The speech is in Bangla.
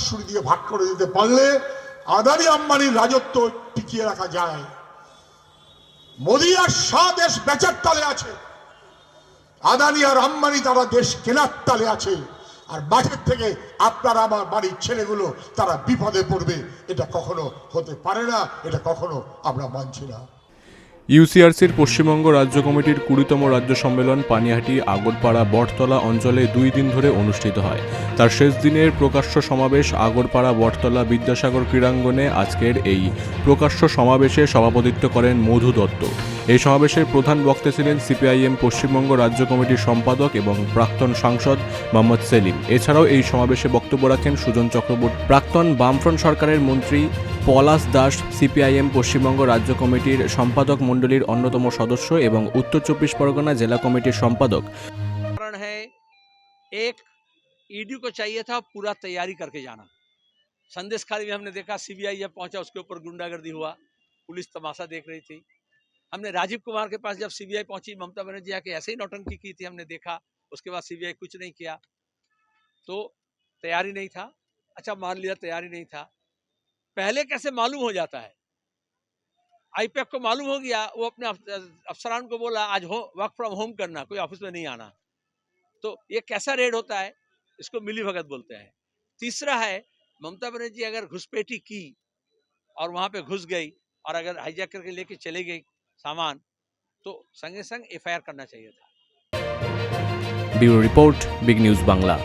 উত্তরসূরি দিয়ে ভাগ করে দিতে পারলে আদানি আম্বানির রাজত্ব টিকিয়ে রাখা যায়। মোদি আর শাহ দেশ বেচার তালে আছে, আদানি আর আম্বানি তারা দেশ কেনার তালে আছে, আর বাজেট থেকে আপনার আমার বাড়ির ছেলেগুলো তারা বিপদে পড়বে। এটা কখনো হতে পারে না, এটা কখনো আমরা মানছি না। ইউসিআরসির পশ্চিমবঙ্গ রাজ্য কমিটির 20তম রাজ্য সম্মেলন পানিহাটি আগরপাড়া বটতলা অঞ্চলে 2 দিন ধরে অনুষ্ঠিত হয়। তার শেষ দিনের প্রকাশ্য সমাবেশ আগরপাড়া বটতলা বিদ্যাসাগর ক্রীড়াঙ্গনে। আজকের এই প্রকাশ্য সমাবেশে সভাপতিত্ব করেন মধু দত্ত। এই সমাবেশের প্রধান বক্তা ছিলেন সিপিআইএম পশ্চিমবঙ্গ রাজ্য কমিটির সম্পাদক এবং প্রাক্তন সাংসদ মোহাম্মদ সেলিম। এছাড়াও এই সমাবেশে বক্তব্য রাখেন সুজন চক্রবর্তী, প্রাক্তন বামফ্রন্ট সরকারের মন্ত্রী পলাশ দাস, সিপিআইএম পশ্চিমবঙ্গ রাজ্য কমিটির সম্পাদক মণ্ডলীর অন্যতম সদস্য এবং উত্তর 24 পরগনা জেলা কমিটির সম্পাদক। कारण है एक ईडी को चाहिए था पूरा तैयारी करके जाना। संदेश खाली में हमने देखा सीबीआई जब पहुंचा उसके ऊपर गुंडागर्दी हुआ, पुलिस तमाशा देख रही थी। हमने राजीव कुमार के पास जब सीबीआई पहुंची, ममता बनर्जी आके ऐसे ही नौटंकी की थी, हमने देखा। उसके बाद सीबीआई कुछ नहीं किया, तो तैयारी नहीं था। अच्छा मान लिया तैयारी नहीं था, पहले कैसे मालूम हो जाता है? आईपैक को मालूम हो गया, वो अपने अफसरान को बोला आज वर्क फ्रॉम होम करना, कोई ऑफिस में नहीं आना। तो ये कैसा रेड होता है? इसको मिली भगत बोलते हैं। तीसरा है, ममता बनर्जी अगर घुसपैठी की और वहां पे घुस गई और अगर हाईजैक करके लेके चले गई सामान, तो संगे संग एफआईआर करना चाहिए था। Bureau report, big news Bangla.